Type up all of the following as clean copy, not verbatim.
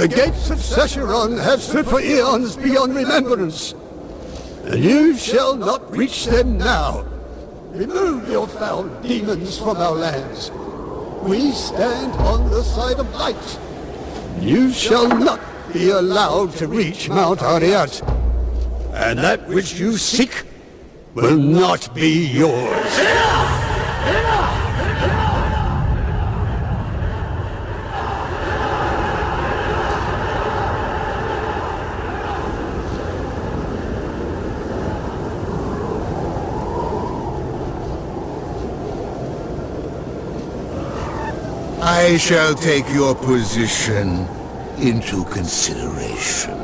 The gates of Sescheron have stood for eons beyond remembrance, and you shall not reach them now. Remove your foul demons from our lands. We stand on the side of light. You shall not be allowed to reach Mount Arreat, and that which you seek will not be yours. I shall take your position into consideration.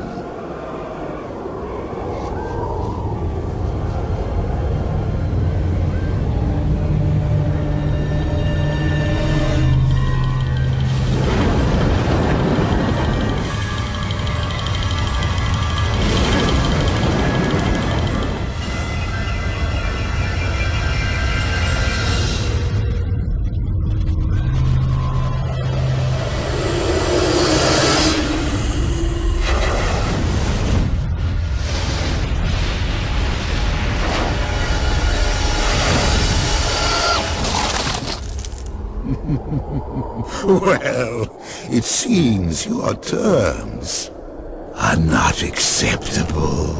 Well, it seems your terms are not acceptable.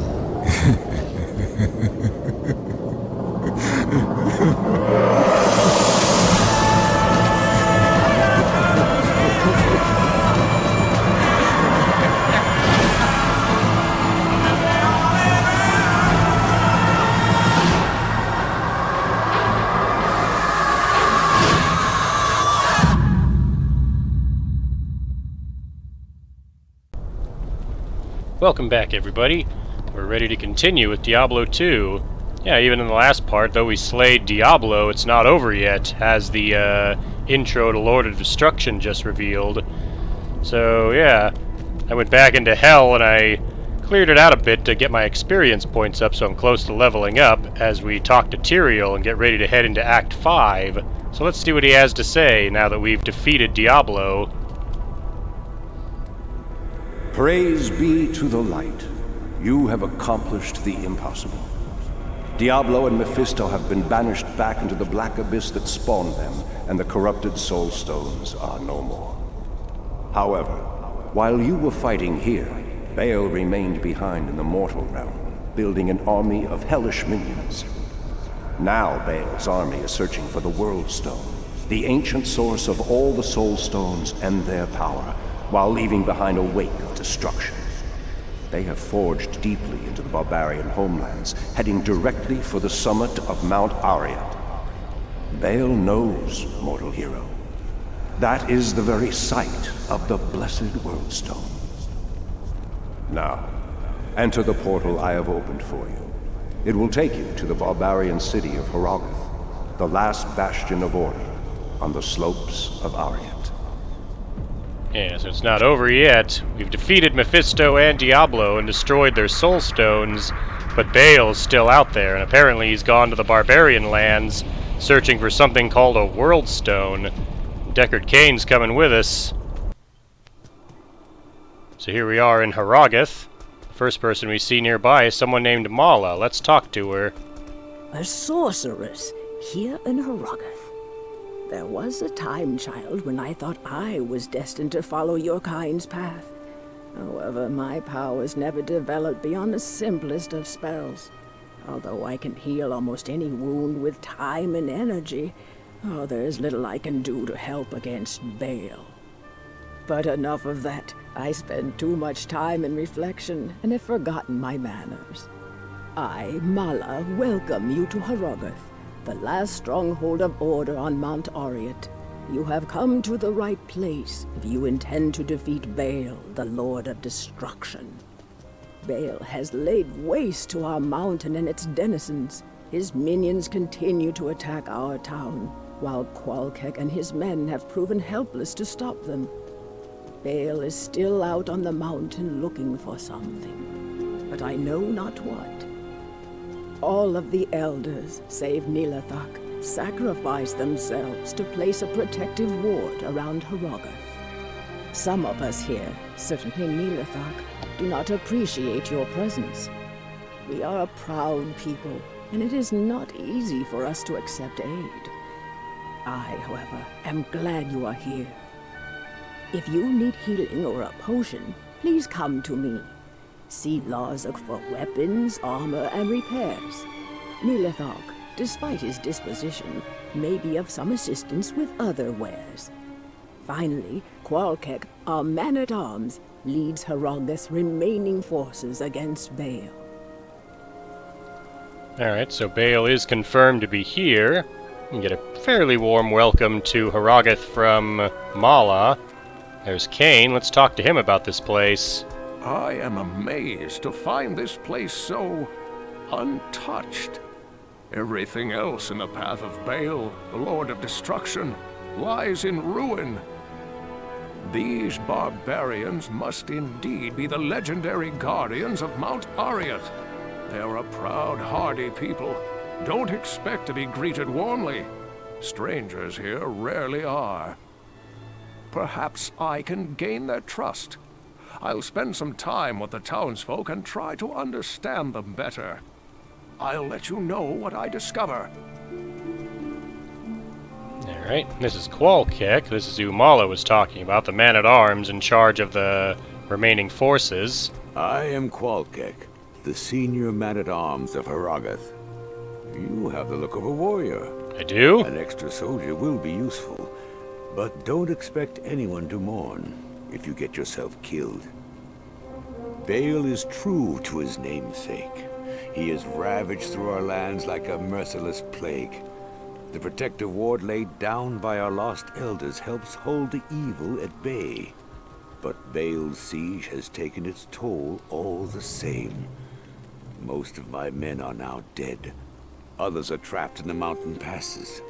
Welcome back, everybody. We're ready to continue with Diablo 2. Yeah, even in the last part, though we slayed Diablo, it's not over yet, as the intro to Lord of Destruction just revealed. So, yeah, I went back into Hell and I cleared it out a bit to get my experience points up so I'm close to leveling up as we talk to Tyrael and get ready to head into Act 5. So let's see what he has to say now that we've defeated Diablo. Praise be to the light. You have accomplished the impossible. Diablo and Mephisto have been banished back into the black abyss that spawned them, and the corrupted soul stones are no more. However, while you were fighting here, Baal remained behind in the mortal realm, building an army of hellish minions. Now Baal's army is searching for the Worldstone, the ancient source of all the soul stones and their power, while leaving behind a wake of destruction. They have forged deeply into the Barbarian homelands, heading directly for the summit of Mount Arreat. Baal knows, mortal hero. That is the very site of the blessed Worldstone. Now, enter the portal I have opened for you. It will take you to the barbarian city of Harrogath, the last bastion of order on the slopes of Arreat. Yeah, so it's not over yet. We've defeated Mephisto and Diablo and destroyed their soul stones, but Baal's still out there, and apparently he's gone to the Barbarian lands, searching for something called a Worldstone. Deckard Cain's coming with us. So here we are in Harrogath. The first person we see nearby is someone named Mala. Let's talk to her. A sorceress here in Harrogath. There was a time, child, when I thought I was destined to follow your kind's path. However, my powers never developed beyond the simplest of spells. Although I can heal almost any wound with time and energy, there's little I can do to help against Baal. But enough of that. I spend too much time in reflection and have forgotten my manners. I, Mala, welcome you to Harrogath, the last stronghold of order on Mount Arreat. You have come to the right place if you intend to defeat Baal, the Lord of Destruction. Baal has laid waste to our mountain and its denizens. His minions continue to attack our town, while Qual-Kehk and his men have proven helpless to stop them. Baal is still out on the mountain looking for something, but I know not what. All of the elders, save Nihlathak, sacrificed themselves to place a protective ward around Harrogath. Some of us here, certainly Nihlathak, do not appreciate your presence. We are a proud people, and it is not easy for us to accept aid. I, however, am glad you are here. If you need healing or a potion, please come to me. See Larzak for weapons, armor, and repairs. Nihlathak, despite his disposition, may be of some assistance with other wares. Finally, Qual-Kehk, our man-at-arms, leads Harrogath's remaining forces against Baal. Alright, so Baal is confirmed to be here. We get a fairly warm welcome to Harrogath from Mala. There's Cain. Let's talk to him about this place. I am amazed to find this place so untouched. Everything else in the path of Baal, the Lord of Destruction, lies in ruin. These barbarians must indeed be the legendary guardians of Mount Arreat. They're a proud, hardy people. Don't expect to be greeted warmly. Strangers here rarely are. Perhaps I can gain their trust. I'll spend some time with the townsfolk and try to understand them better. I'll let you know what I discover. Alright, this is Qual-Kehk. This is who Mala was talking about, the man-at-arms in charge of the remaining forces. I am Qual-Kehk, the senior man-at-arms of Harrogath. You have the look of a warrior. I do? An extra soldier will be useful, but don't expect anyone to mourn if you get yourself killed. Baal is true to his namesake. He has ravaged through our lands like a merciless plague. The protective ward laid down by our lost elders helps hold the evil at bay. But Baal's siege has taken its toll all the same. Most of my men are now dead. Others are trapped in the mountain passes.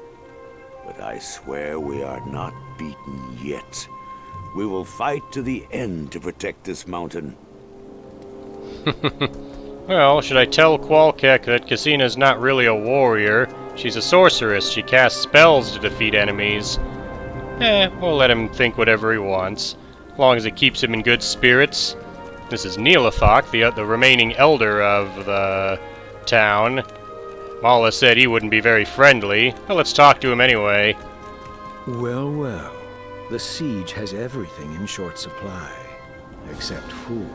But I swear we are not beaten yet. We will fight to the end to protect this mountain. Well, should I tell Qual-Kehk that Cousina's not really a warrior? She's a sorceress. She casts spells to defeat enemies. We'll let him think whatever he wants, as long as it keeps him in good spirits. This is Nihlathak, the remaining elder of the town. Mala said he wouldn't be very friendly, but let's talk to him anyway. Well, well. The siege has everything in short supply, except fools.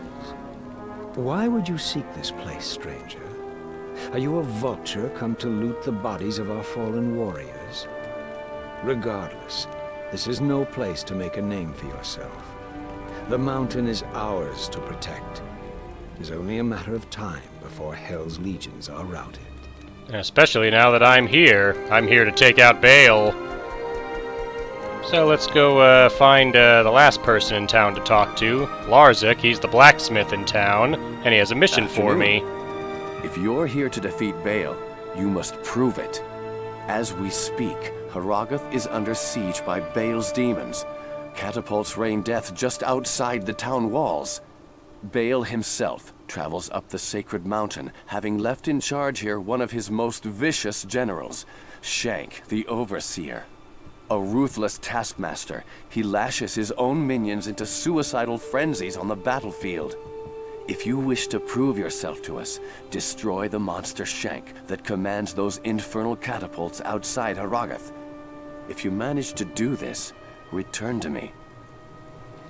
Why would you seek this place, stranger? Are you a vulture come to loot the bodies of our fallen warriors? Regardless, this is no place to make a name for yourself. The mountain is ours to protect. It is only a matter of time before Hell's legions are routed. Especially now that I'm here. I'm here to take out Baal. So let's go find the last person in town to talk to. Larzak, he's the blacksmith in town, and he has a mission for me. If you're here to defeat Baal, you must prove it. As we speak, Harrogath is under siege by Baal's demons. Catapults rain death just outside the town walls. Baal himself travels up the sacred mountain, having left in charge here one of his most vicious generals, Shenk the Overseer. A ruthless taskmaster, he lashes his own minions into suicidal frenzies on the battlefield. If you wish to prove yourself to us, destroy the monster Shenk that commands those infernal catapults outside Harrogath. If you manage to do this, return to me.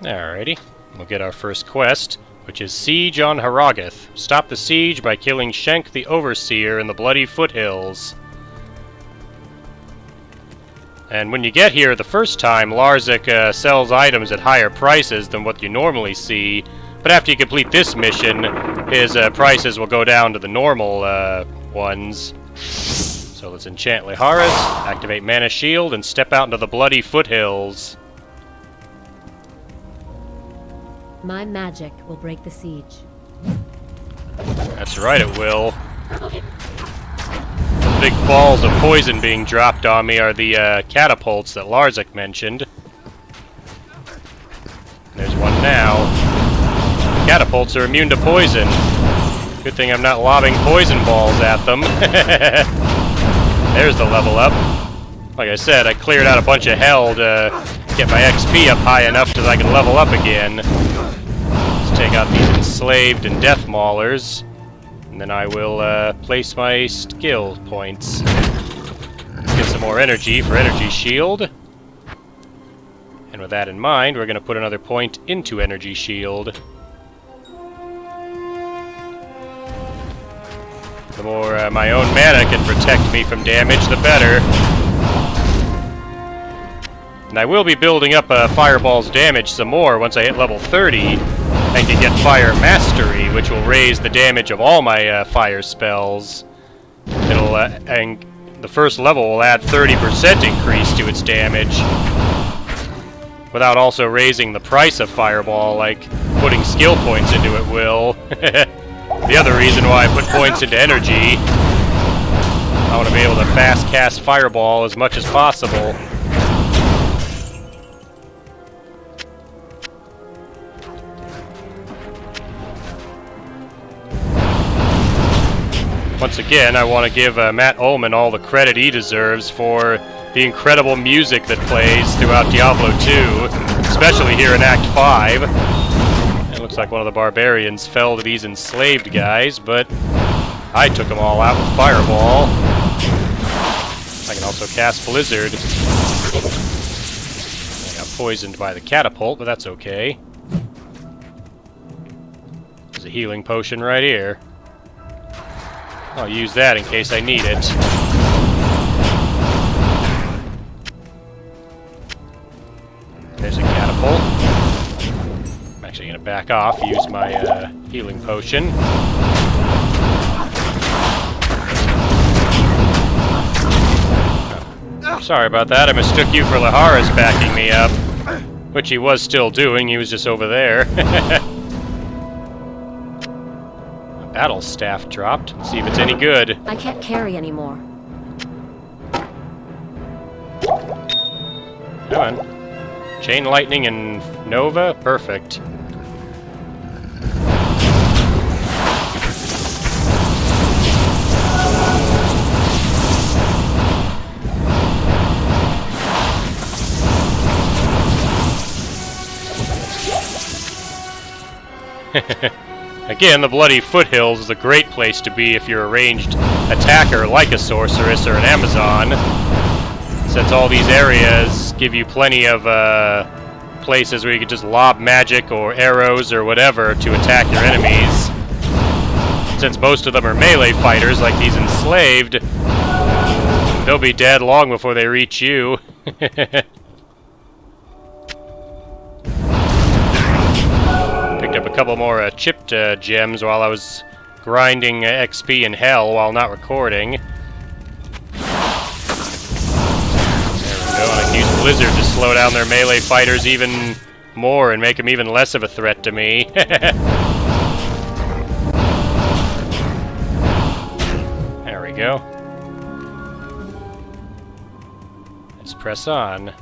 Alrighty, we'll get our first quest, which is Siege on Harrogath. Stop the siege by killing Shenk the Overseer in the bloody foothills. And when you get here the first time, Larzak sells items at higher prices than what you normally see. But after you complete this mission, his prices will go down to the normal ones. So let's enchant Leharas, activate Mana Shield, and step out into the bloody foothills. My magic will break the siege. That's right, it will. Big balls of poison being dropped on me are the catapults that Larzak mentioned. There's one now. Catapults are immune to poison. Good thing I'm not lobbing poison balls at them. There's the level up. Like I said, I cleared out a bunch of hell to get my XP up high enough so that I can level up again. Let's take out these enslaved and death maulers, and then I will place my skill points. Let's get some more energy for energy shield. And with that in mind, we're going to put another point into energy shield. The more my own mana can protect me from damage, the better. And I will be building up Fireball's damage some more once I hit level 30. I can get Fire Mastery, which will raise the damage of all my fire spells. It'll, and the first level will add 30% increase to its damage, without also raising the price of Fireball, like putting skill points into it will. The other reason why I put points into energy, I want to be able to fast cast Fireball as much as possible. Once again, I want to give Matt Ullman all the credit he deserves for the incredible music that plays throughout Diablo 2, especially here in Act 5. It looks like one of the Barbarians fell to these enslaved guys, but I took them all out with Fireball. I can also cast Blizzard. I got poisoned by the catapult, but that's okay. There's a healing potion right here. I'll use that in case I need it. There's a catapult. I'm actually going to back off, use my healing potion. Oh, sorry about that, I mistook you for Leharas backing me up. Which he was still doing, he was just over there. Battle staff dropped. Let's see if it's any good. I can't carry anymore. Come on. Chain lightning and Nova? Perfect. Again, the bloody foothills is a great place to be if you're a ranged attacker like a sorceress or an Amazon, since all these areas give you plenty of places where you can just lob magic or arrows or whatever to attack your enemies. Since most of them are melee fighters like these enslaved, they'll be dead long before they reach you. Picked up a couple more chipped gems while I was grinding XP in hell while not recording. There we go, and I can use Blizzard to slow down their melee fighters even more and make them even less of a threat to me. There we go. Let's press on.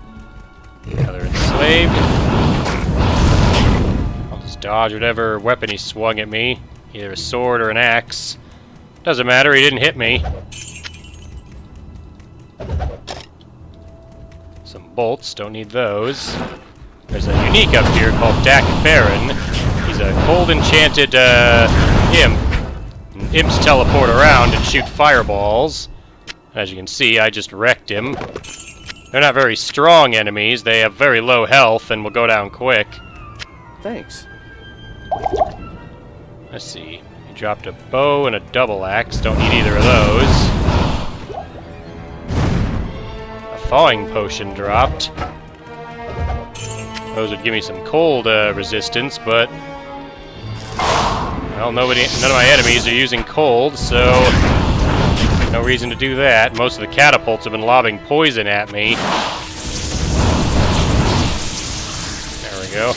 Another enslaved. Dodge whatever weapon he swung at me, either a sword or an axe. Doesn't matter, he didn't hit me. Some bolts, don't need those. There's a unique up here called Deckard. He's a cold enchanted imp. And imps teleport around and shoot fireballs. As you can see, I just wrecked him. They're not very strong enemies, they have very low health and will go down quick. Thanks. Let's see. He dropped a bow and a double axe. Don't need either of those. A thawing potion dropped. Those would give me some cold resistance, but well, none of my enemies are using cold, so no reason to do that. Most of the catapults have been lobbing poison at me. There we go.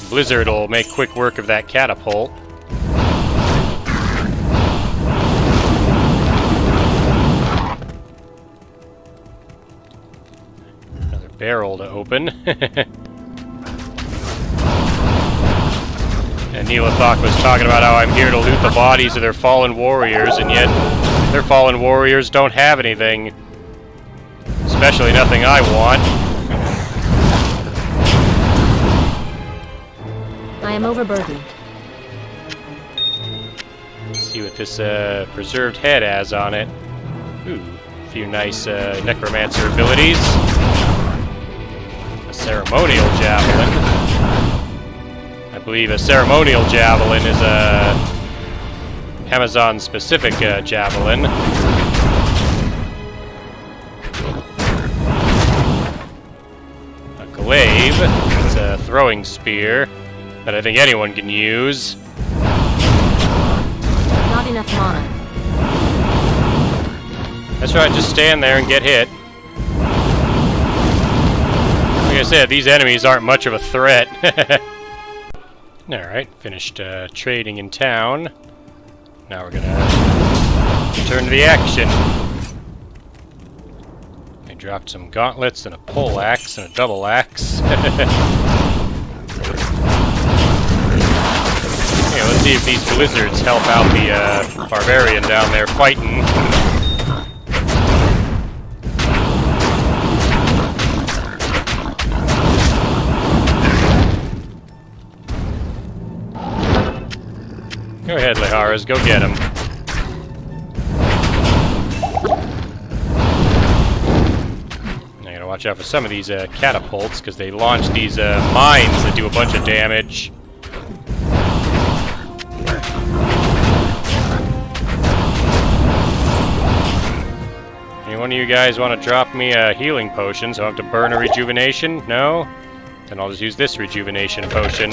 Blizzard will make quick work of that catapult. Another barrel to open. And Nihlathak was talking about how I'm here to loot the bodies of their fallen warriors, and yet their fallen warriors don't have anything. Especially nothing I want. am overburdened. Let's see what this preserved head has on it. Ooh, a few nice necromancer abilities. A ceremonial javelin. I believe a ceremonial javelin is a Amazon-specific javelin. A glaive. It's a throwing spear that I think anyone can use. Not enough mana. That's right, just stand there and get hit. Like I said, these enemies aren't much of a threat. Alright, finished trading in town. Now we're gonna turn to the action. I dropped some gauntlets and a pole axe and a double axe. Yeah, let's see if these blizzards help out the barbarian down there fighting. Go ahead, Leharas, go get him. Now, gotta watch out for some of these catapults, because they launch these mines that do a bunch of damage. Any one of you guys want to drop me a healing potion so I have to burn a rejuvenation? No? Then I'll just use this rejuvenation potion.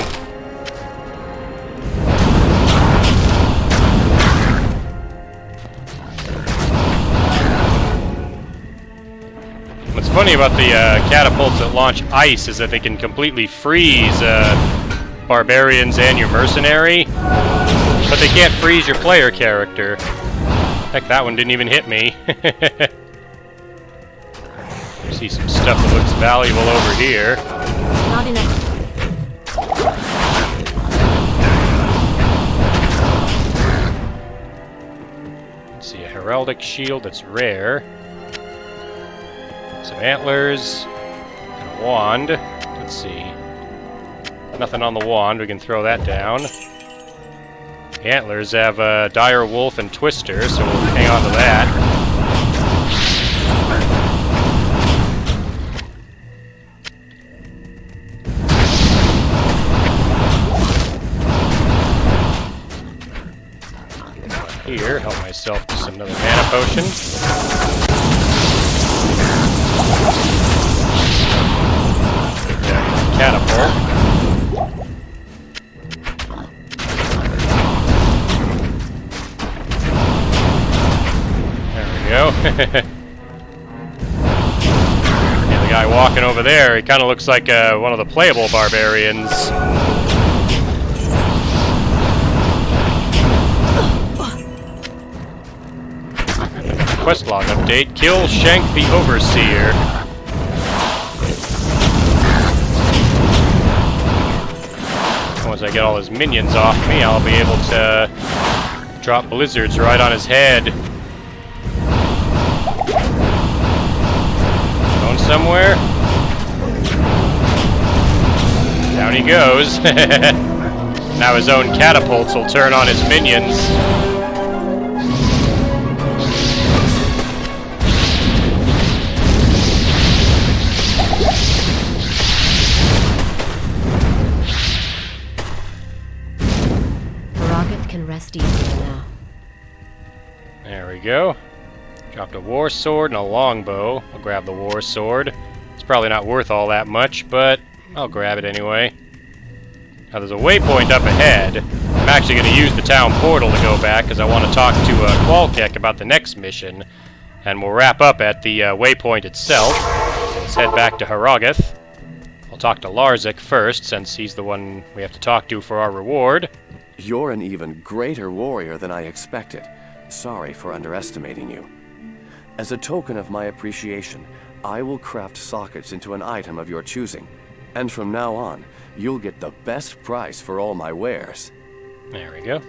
What's funny about the catapults that launch ice is that they can completely freeze barbarians and your mercenary, but they can't freeze your player character. Heck, that one didn't even hit me. See some stuff that looks valuable over here. Not enough. Let's see, a heraldic shield that's rare. Some antlers, and a wand. Let's see. Nothing on the wand, we can throw that down. The antlers have Dire Wolf and Twister, so we'll hang on to that. Here, help myself to some another mana potion. Catapult. There we go. Yeah, the guy walking over there, he kind of looks like one of the playable barbarians. Questlog update. Kill Shenk the Overseer. Once I get all his minions off me, I'll be able to drop blizzards right on his head. Going somewhere? Down he goes. Now his own catapults will turn on his minions. Rest easier now. There we go. Dropped a war sword and a longbow. I'll grab the war sword. It's probably not worth all that much, but I'll grab it anyway. Now there's a waypoint up ahead. I'm actually going to use the town portal to go back because I want to talk to Qual-Kehk about the next mission. And we'll wrap up at the waypoint itself. Let's head back to Harrogath. I'll talk to Larzik first, since he's the one we have to talk to for our reward. You're an even greater warrior than I expected. Sorry for underestimating you. As a token of my appreciation, I will craft sockets into an item of your choosing. And from now on, you'll get the best price for all my wares. There we go.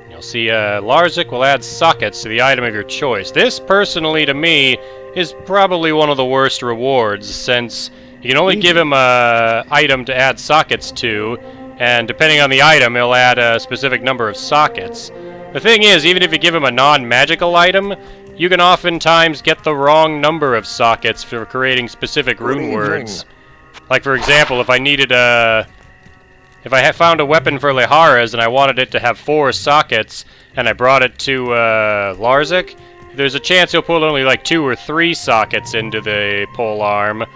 You'll see Larzik will add sockets to the item of your choice. This, personally, to me, is probably one of the worst rewards, since you can only give him an item to add sockets to, and depending on the item, it'll add a specific number of sockets. The thing is, even if you give him a non-magical item, you can oftentimes get the wrong number of sockets for creating specific rune words. Like, for example, if I needed a... If I had found a weapon for Leharas and I wanted it to have 4 sockets, and I brought it to Larzik, there's a chance he'll pull only like 2 or 3 sockets into the pole arm.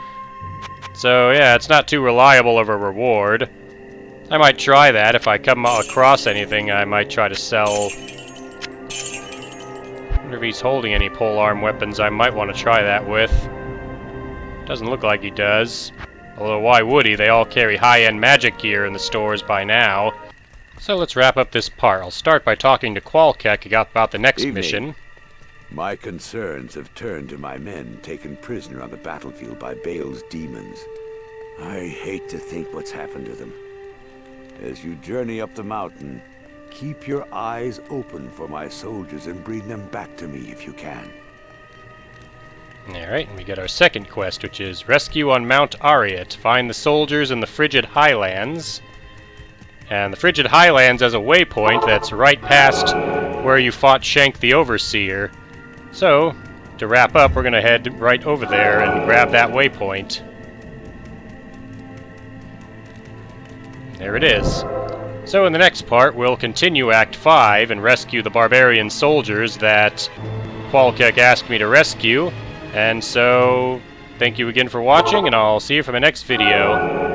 So yeah, it's not too reliable of a reward. I might try that. If I come across anything, I might try to sell. I wonder if he's holding any polearm weapons I might want to try that with. Doesn't look like he does. Although why would he? They all carry high-end magic gear in the stores by now. So let's wrap up this part. I'll start by talking to Qual-Kehk about the next mission. My concerns have turned to my men taken prisoner on the battlefield by Baal's demons. I hate to think what's happened to them. As you journey up the mountain, keep your eyes open for my soldiers and bring them back to me if you can. Alright, and we get our second quest, which is Rescue on Mount Arreat. Find the soldiers in the Frigid Highlands. And the Frigid Highlands has a waypoint that's right past where you fought Shenk the Overseer. So, to wrap up, we're going to head right over there and grab that waypoint. There it is. So in the next part, we'll continue Act 5 and rescue the Barbarian soldiers that Qual-Kehk asked me to rescue. And so, thank you again for watching, and I'll see you for my next video.